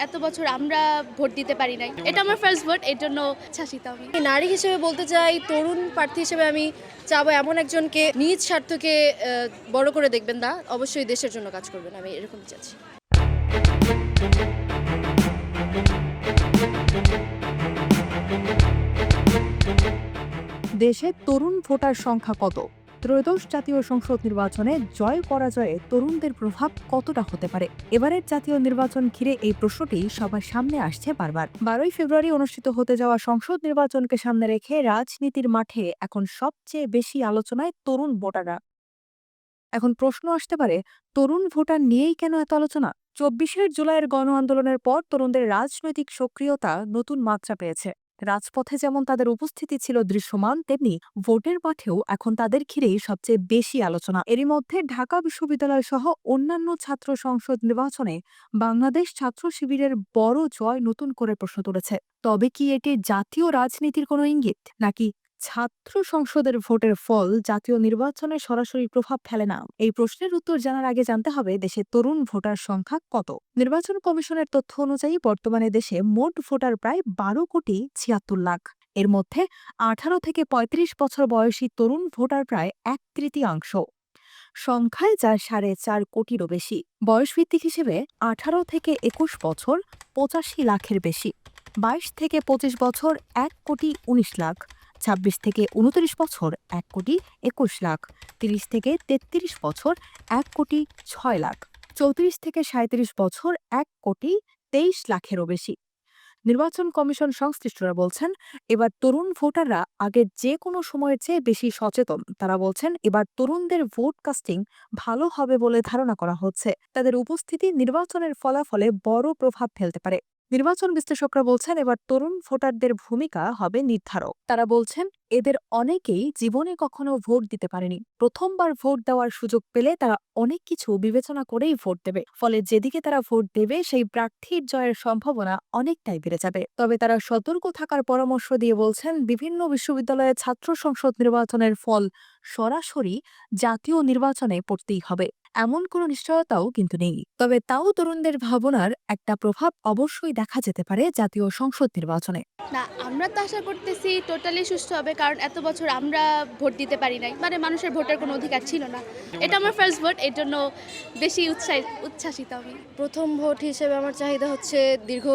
এত বছর আমরা ভোট দিতে পারি নাই। এটা আমার ফার্স্ট ভোট, এর জন্য উচ্ছ্বাসিত আমি। নারী হিসেবে বলতে চাই, তরুণ প্রার্থী হিসেবে আমি চাবো এমন একজনকে নিজ স্বার্থকে বড় করে দেখবেন না, অবশ্যই দেশের জন্য কাজ করবেন। আমি এরকম চাচ্ছি। দেশে তরুণ ভোটার সংখ্যা কত? ত্রয়োদশ জাতীয় সংসদ নির্বাচনে জয় পরাজয়ে তরুণদের প্রভাব কতটা হতে পারে? এবারের জাতীয় নির্বাচন ঘিরে এই প্রশ্নটি সবার সামনে আসছে বারবার। 12ই ফেব্রুয়ারি অনুষ্ঠিত হতে যাওয়া সংসদ নির্বাচনকে সামনে রেখে রাজনীতির মাঠে এখন সবচেয়ে বেশি আলোচনায় তরুণ ভোটাররা। এখন প্রশ্ন আসতে পারে, তরুণ ভোটার নিয়েই কেন এত আলোচনা? 24শে জুলাইয়ের গণ আন্দোলনের পর তরুণদের রাজনৈতিক সক্রিয়তা নতুন মাত্রা পেয়েছে। রাজপথে যেমন তাদের উপস্থিতি ছিল দৃশ্যমান, তেমনি ভোটের মাঠেও এখন তাদের ঘিরেই সবচেয়ে বেশি আলোচনা। এরই মধ্যে ঢাকা বিশ্ববিদ্যালয় সহ অন্যান্য ছাত্র সংসদ নির্বাচনে বাংলাদেশ ছাত্র শিবিরের বড় জয় নতুন করে প্রশ্ন তুলেছে। তবে কি এটি জাতীয় রাজনীতির কোনো ইঙ্গিত, নাকি ছাত্র সংসদের ভোটের ফল জাতীয় নির্বাচনে সরাসরি প্রভাব ফেলে না? এই প্রশ্নের উত্তর জানার আগে জানতে হবে দেশে তরুণ ভোটার সংখ্যা কত। নির্বাচন কমিশনের তথ্য অনুযায়ী বর্তমানে দেশে মোট ভোটার প্রায় 12,76,00,000। এর মধ্যে 18 থেকে 35 বছর বয়সী তরুণ ভোটার প্রায় 1/3। সংখ্যায় যা 4.5 কোটিরও বেশি। বয়সভিত্তিক হিসেবে 18 থেকে 21 বছর 85 লাখের বেশি, 22 থেকে 25 বছর 1,19,00,000, 26 থেকে 29 বছর 1,21,00,000, 30 থেকে 33 বছর 1,06,00,000, 34 থেকে 37 বছর 1,23,00,000-এরও বেশি। নির্বাচন কমিশন সংশ্লিষ্টরা বলছেন, এবার তরুণ ভোটাররা আগের যে কোনো সময়ের চেয়ে বেশি সচেতন। তারা বলছেন, এবার তরুণদের ভোট কাস্টিং ভালো হবে বলে ধারণা করা হচ্ছে। তাদের উপস্থিতি নির্বাচনের ফলাফলে বড় প্রভাব ফেলতে পারে। নির্বাচন বিশ্লেষকরা বলছেন, এবার তরুণ ভোটারদের ভূমিকা হবে নির্ধারক। তারা বলছেন, এদের অনেকেই জীবনে কখনো ভোট দিতে পারেনি। প্রথমবার ভোট দেওয়ার সুযোগ পেলে তারা অনেক কিছু বিবেচনা করেই ভোট দেবে। ফলে যেদিকে তারা ভোট দেবে সেই প্রার্থীর জয়ের সম্ভাবনা অনেকটাই বেড়ে যাবে। তবে তারা সতর্ক থাকার পরামর্শ দিয়ে বলছেন, বিভিন্ন বিশ্ববিদ্যালয়ের ছাত্র সংসদ নির্বাচনের ফল সরাসরি জাতীয় নির্বাচনে পড়তেই হবে এমন কোনো নিশ্চয়তাও কিন্তু নেই। তবে তাও তরুণদের ভাবনার একটা প্রভাব অবশ্যই দেখা যেতে পারে জাতীয় সংসদ নির্বাচনে। না, আমরা তো আশা করতেছি টোটালি সুস্থ হবে, কারণ এত বছর আমরা ভোট দিতে পারি নাই। মানে মানুষের ভোটের কোনো অধিকার ছিল না। এটা আমার ফার্স্ট ভোট, এর জন্য বেশি উচ্ছ্বাসিত আমি। প্রথম ভোট হিসেবে আমার চাহিদা হচ্ছে, দীর্ঘ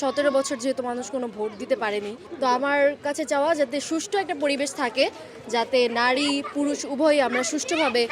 17 বছর যেহেতু মানুষ কোনো ভোট দিতে পারেনি, তো আমার কাছে চাওয়া যাতে সুষ্ঠু একটা পরিবেশ থাকে, যাতে নারী পুরুষ উভয়ই আমরা সুষ্ঠুভাবে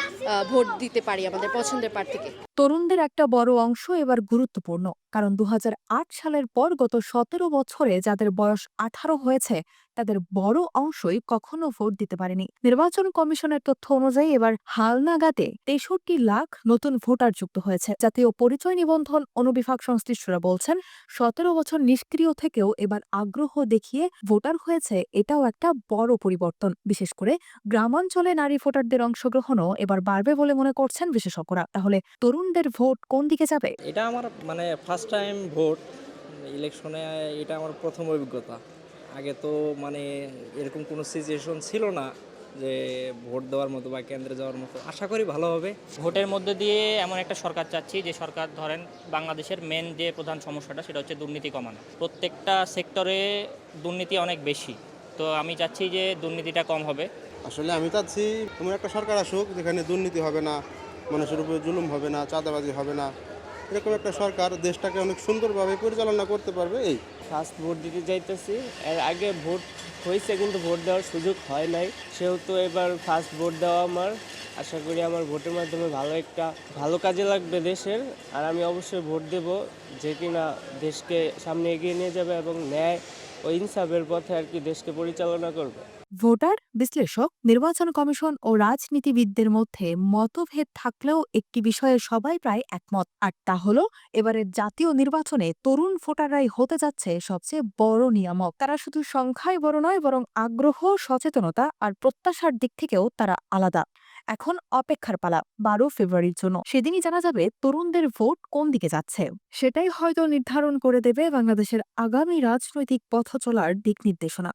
ভোট দিতে পারি আমাদের পছন্দের প্রার্থীকে। তরুণদের একটা বড় অংশ এবার গুরুত্বপূর্ণ, কারণ 2008 সালের পর গত 17 বছরে যাদের বয়স 18 হয়েছে তাদের বড় অংশই কখনো ভোট দিতে পারেনি। নির্বাচন কমিশনের তথ্য অনুযায়ী এবার হালনাগাদে 63 লাখ নতুন ভোটার যুক্ত হয়েছে। জাতীয় পরিচয় নিবন্ধন অনুবিভাগ সংশ্লিষ্টরা বলছেন, 17 বছর নিষ্ক্রিয় থেকেও এবার আগ্রহ দেখিয়ে ভোটার হয়েছে, এটাও একটা বড় পরিবর্তন। বিশেষ করে গ্রামাঞ্চলে নারী ভোটারদের অংশগ্রহণও এবার বাড়বে বলে মনে করছেন বিশেষজ্ঞরা। তাহলে তরুণদের ভোট কোন দিকে যাবে? এটা আমার ফার্স্ট টাইম ভোট ইলেকশনে। এটা আমার প্রথম অভিজ্ঞতা। আগে তো এরকম কোনো সিচুয়েশন ছিল না যে ভোট দেওয়ার মতো বা কেন্দ্রে যাওয়ার মতো। আশা করি ভালো হবে। ভোটের মধ্যে দিয়ে এমন একটা সরকার চাচ্ছি, যে সরকার ধরেন বাংলাদেশের মেন যে প্রধান সমস্যাটা সেটা হচ্ছে দুর্নীতি কমানো। প্রত্যেকটা সেক্টরে দুর্নীতি অনেক বেশি, তো আমি চাচ্ছি যে দুর্নীতিটা কম হবে। আসলে আমি চাচ্ছি এমন একটা সরকার আসুক যেখানে দুর্নীতি হবে না, মানুষের উপরে জুলুম হবে না, চাঁদাবাজি হবে না। এরকম একটা সরকার দেশটাকে অনেক সুন্দরভাবে পরিচালনা করতে পারবে। এই ফার্স্ট ভোট দিতে যাইতেছি। এর আগে ভোট হয়েছে কিন্তু ভোট দেওয়ার সুযোগ হয় নাই, সেহেতু এবার ফার্স্ট ভোট দেওয়া আমার। আশা করি আমার ভোটের মাধ্যমে ভালো কাজে লাগবে দেশের, আর আমি অবশ্যই ভোট দেব যে কিনা দেশকে সামনে এগিয়ে নিয়ে যাবে এবং ন্যায় ও ইনসাফের পথে আর কি দেশকে পরিচালনা করবে। ভোটার, বিশ্লেষক, নির্বাচন কমিশন ও রাজনীতিবিদদের মধ্যে মতভেদ থাকলেও একটি বিষয়ে সবাই প্রায় একমত, আর তা হলো এবারের জাতীয় নির্বাচনে তরুণ ভোটাররাই হতে যাচ্ছে সবচেয়ে বড় নিয়ামক। তারা শুধু সংখ্যায় বড় নয়, বরং আগ্রহ, সচেতনতা আর প্রত্যাশার দিক থেকেও তারা আলাদা। এখন অপেক্ষার পালা 12 ফেব্রুয়ারির জন্য। সেদিনই জানা যাবে তরুণদের ভোট কোন দিকে যাচ্ছে। সেটাই হয়তো নির্ধারণ করে দেবে বাংলাদেশের আগামী রাজনৈতিক পথ চলার দিক নির্দেশনা।